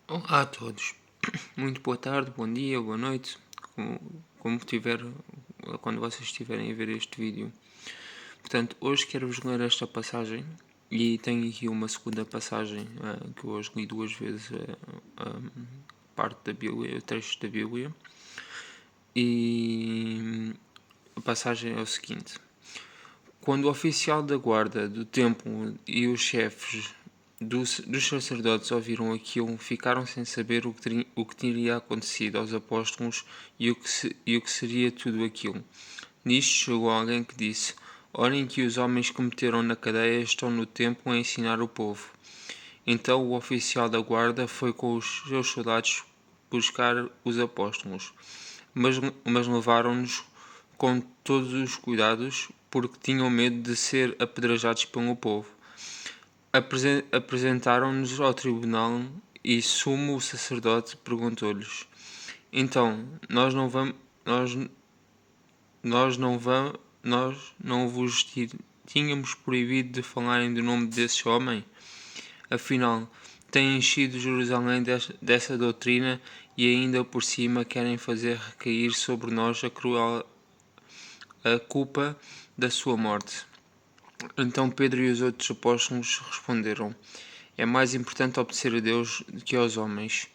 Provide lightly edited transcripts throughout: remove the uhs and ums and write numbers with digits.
Olá a todos, muito boa tarde, bom dia, boa noite, como tiver, quando vocês estiverem a ver este vídeo. Portanto, hoje quero-vos ler esta passagem e tenho aqui uma segunda passagem que hoje li duas vezes parte da Bíblia, o trecho da Bíblia. E a passagem é o seguinte: quando o oficial da guarda do templo e os chefes dos sacerdotes ouviram aquilo, ficaram sem saber o que teria acontecido aos apóstolos e o que seria tudo aquilo. Nisto chegou alguém que disse: Olhem que os homens que meteram na cadeia estão no templo a ensinar o povo. Então o oficial da guarda foi com os seus soldados buscar os apóstolos, mas levaram-nos com todos os cuidados, porque tinham medo de ser apedrejados pelo povo. Apresentaram-nos ao tribunal e sumo sacerdote perguntou-lhes: Então, nós não vos tínhamos proibido de falarem do nome desse homem? Afinal, têm enchido Jerusalém dessa doutrina e ainda por cima querem fazer recair sobre nós a culpa da sua morte. Então Pedro e os outros apóstolos responderam: É mais importante obedecer a Deus do que aos homens.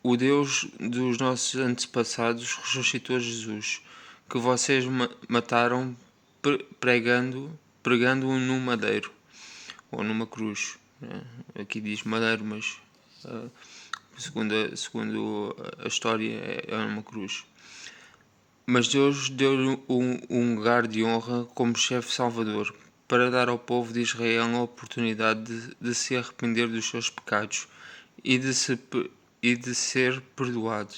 O Deus dos nossos antepassados ressuscitou Jesus, que vocês mataram pregando-o num madeiro, ou numa cruz. Aqui diz madeiro, mas segundo a história é uma cruz. Mas Deus deu-lhe um lugar de honra como chefe salvador, para dar ao povo de Israel a oportunidade de se arrepender dos seus pecados e de ser perdoado.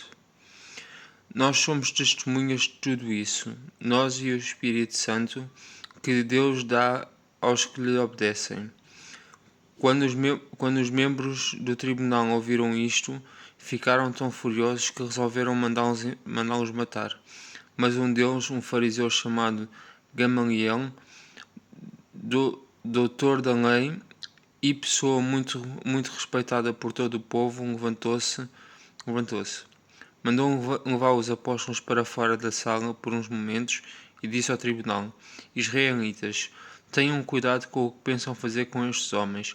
Nós somos testemunhas de tudo isso, nós e o Espírito Santo, que Deus dá aos que lhe obedecem. Quando os membros do tribunal ouviram isto, ficaram tão furiosos que resolveram mandá-los matar. Mas um deles, um fariseu chamado Gamaliel, doutor da lei e pessoa muito respeitada por todo o povo, levantou-se, mandou levar os apóstolos para fora da sala por uns momentos e disse ao tribunal: Israelitas, tenham cuidado com o que pensam fazer com estes homens.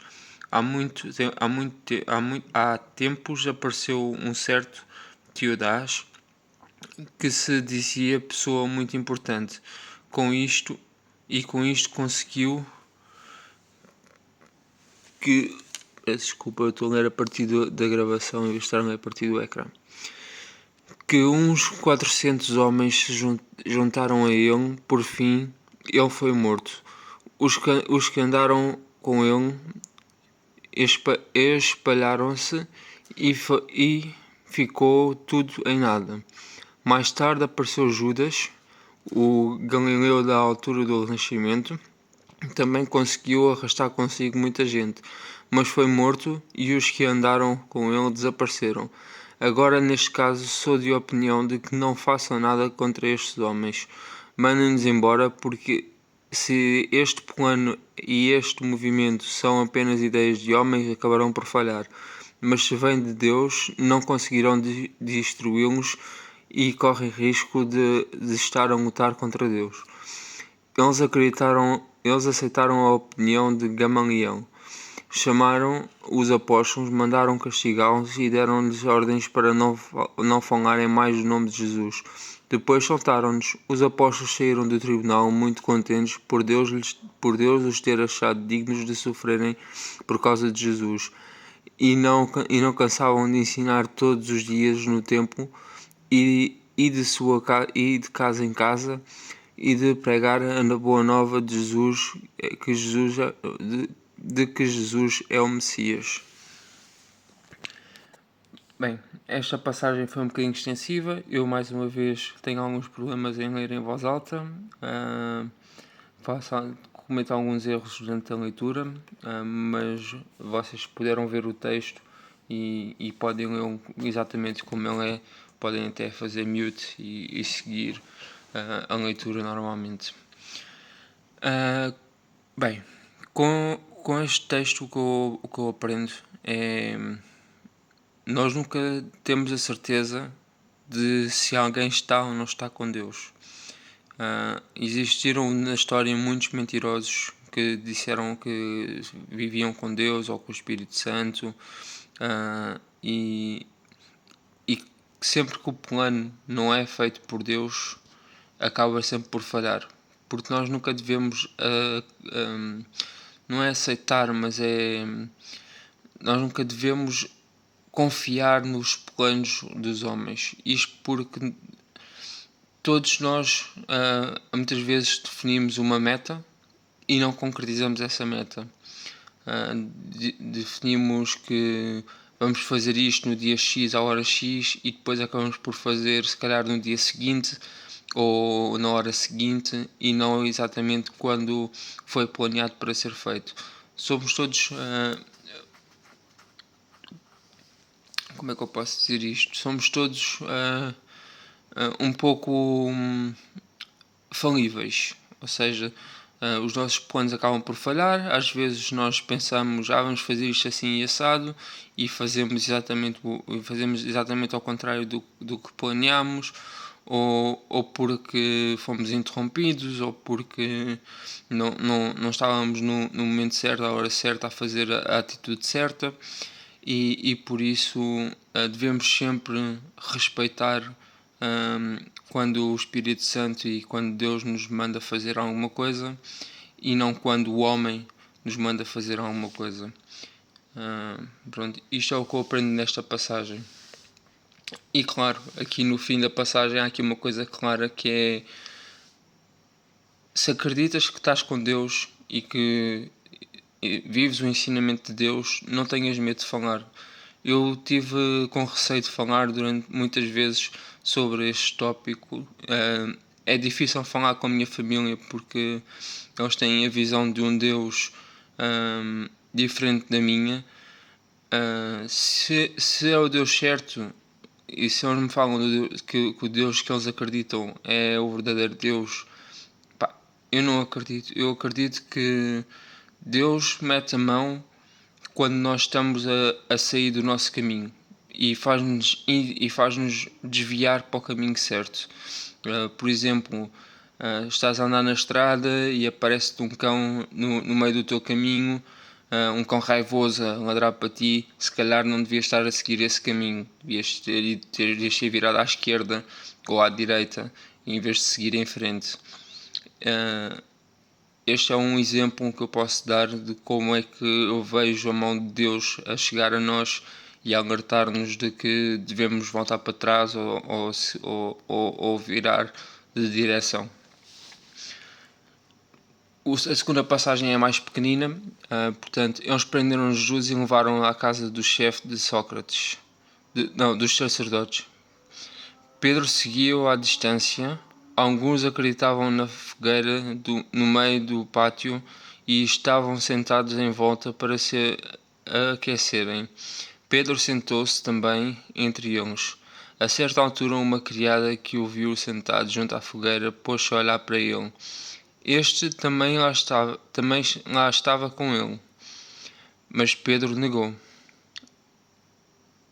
Há tempos apareceu um certo Teodás que se dizia pessoa muito importante. Com isto conseguiu que... Desculpa, eu estou a ler a partir da gravação em vez de estar a ler a partir do ecrã. Que uns 400 homens se juntaram a ele, por fim, ele foi morto. Os que andaram com ele espalharam-se e ficou tudo em nada. Mais tarde apareceu Judas, o Galileu da altura do Renascimento, também conseguiu arrastar consigo muita gente, mas foi morto e os que andaram com ele desapareceram. Agora, neste caso, sou de opinião de que não façam nada contra estes homens. Mandem-nos embora, porque se este plano e este movimento são apenas ideias de homens, acabarão por falhar. Mas se vem de Deus, não conseguirão destruí-los e correm risco de estar a lutar contra Deus. Eles aceitaram a opinião de Gamaliel. Chamaram os apóstolos, mandaram castigá-los e deram-lhes ordens para não falarem mais o nome de Jesus. Depois soltaram-nos. Os apóstolos saíram do tribunal muito contentes por Deus os ter achado dignos de sofrerem por causa de Jesus. E não cansavam de ensinar todos os dias no templo e de casa em casa e de pregar a boa nova de Jesus, de que Jesus é o Messias. Bem, esta passagem foi um bocadinho extensiva. Eu, mais uma vez, tenho alguns problemas em ler em voz alta. Cometo alguns erros durante a leitura, mas vocês puderam ver o texto e podem ler exatamente como ele é. Podem até fazer mute e seguir a leitura normalmente. Bem, com este texto o que eu aprendo é nós nunca temos a certeza de se alguém está ou não está com Deus. Existiram na história muitos mentirosos que disseram que viviam com Deus ou com o Espírito Santo, e sempre que o plano não é feito por Deus, acaba sempre por falhar. Porque nós nunca devemos, não é aceitar, mas nós nunca devemos confiar nos planos dos homens. Isto porque todos nós muitas vezes definimos uma meta e não concretizamos essa meta. Definimos que vamos fazer isto no dia X, à hora X, e depois acabamos por fazer se calhar no dia seguinte ou na hora seguinte e não exatamente quando foi planeado para ser feito. Somos todos, como é que eu posso dizer isto? Somos todos um pouco falíveis, ou seja, os nossos planos acabam por falhar. Às vezes nós pensamos, vamos fazer isto assim e assado, e fazemos exatamente ao contrário do que planeamos, ou porque fomos interrompidos, ou porque não estávamos no momento certo, à hora certa, a fazer a atitude certa, e por isso devemos sempre respeitar quando o Espírito Santo e quando Deus nos manda fazer alguma coisa, e não quando o homem nos manda fazer alguma coisa. Pronto, isto é o que eu aprendo nesta passagem. E claro, aqui no fim da passagem há aqui uma coisa clara, que é: se acreditas que estás com Deus e que vives o ensinamento de Deus, não tenhas medo de falar. Eu tive com receio de falar durante muitas vezes sobre este tópico. É difícil falar com a minha família porque eles têm a visão de um Deus diferente da minha. Se é o Deus certo, e se eles me falam que o Deus que eles acreditam é o verdadeiro Deus, pá, eu não acredito. Eu acredito que Deus mete a mão quando nós estamos a sair do nosso caminho e faz-nos desviar para o caminho certo. Por exemplo, estás a andar na estrada e aparece-te um cão no meio do teu caminho, um cão raivoso a ladrar para ti. Se calhar não devias estar a seguir esse caminho, devias ter virado à esquerda ou à direita em vez de seguir em frente. Este é um exemplo que eu posso dar de como é que eu vejo a mão de Deus a chegar a nós e a alertar-nos de que devemos voltar para trás ou virar de direção. A segunda passagem é mais pequenina. Portanto, eles prenderam Jesus e levaram-o à casa do chefe de Sócrates, dos sacerdotes. Pedro seguiu à distância. Alguns acreditavam na fogueira no meio do pátio e estavam sentados em volta para se aquecerem. Pedro sentou-se também entre eles. A certa altura, uma criada que o viu sentado junto à fogueira pôs-se a olhar para ele. Este também lá estava com ele. Mas Pedro negou.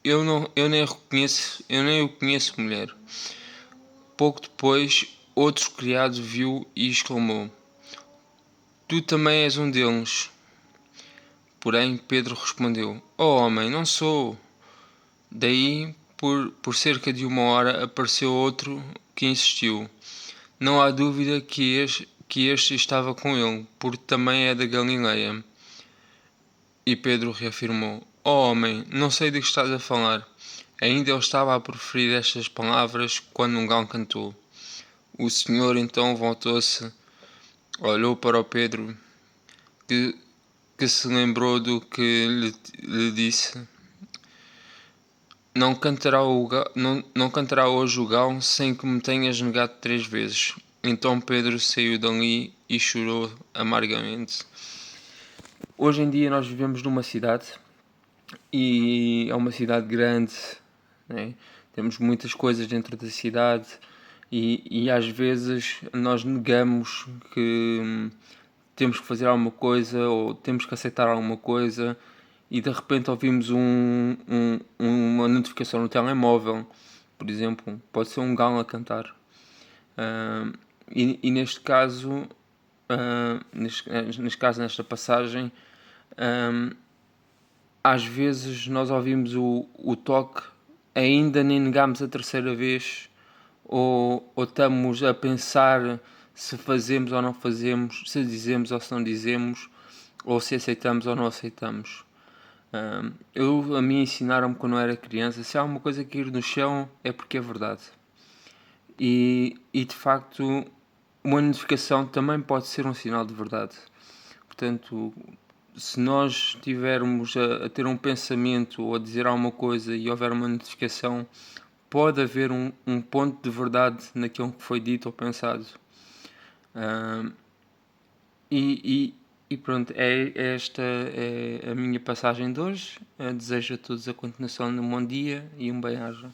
Eu nem o conheço, mulher. Pouco depois, outro criado viu e exclamou: Tu também és um deles. Porém, Pedro respondeu: Oh homem, não sou. Daí, por cerca de 1 hora, apareceu outro que insistiu. Não há dúvida que este estava com ele, porque também é da Galileia. E Pedro reafirmou: Oh homem, não sei de que estás a falar. Ainda ele estava a proferir estas palavras quando um galo cantou. O Senhor então voltou-se, olhou para o Pedro, que se lembrou do que lhe disse: Não cantará hoje o galo sem que me tenhas negado 3 vezes. Então Pedro saiu dali e chorou amargamente. Hoje em dia nós vivemos numa cidade, e é uma cidade grande, né? Temos muitas coisas dentro da cidade, e às vezes nós negamos que temos que fazer alguma coisa ou temos que aceitar alguma coisa, e de repente ouvimos uma notificação no telemóvel, por exemplo, pode ser um galo a cantar. E neste caso, nesta passagem, às vezes nós ouvimos o toque, ainda nem negamos a terceira vez, ou estamos a pensar se fazemos ou não fazemos, se dizemos ou se não dizemos, ou se aceitamos ou não aceitamos. A mim ensinaram-me quando eu era criança, se há uma coisa cair no chão é porque é verdade. E de facto, uma notificação também pode ser um sinal de verdade. Portanto, se nós estivermos a ter um pensamento ou a dizer alguma coisa e houver uma notificação, pode haver um ponto de verdade naquilo que foi dito ou pensado. E pronto, esta é a minha passagem de hoje. Desejo a todos a continuação de um bom dia e um bem-aja.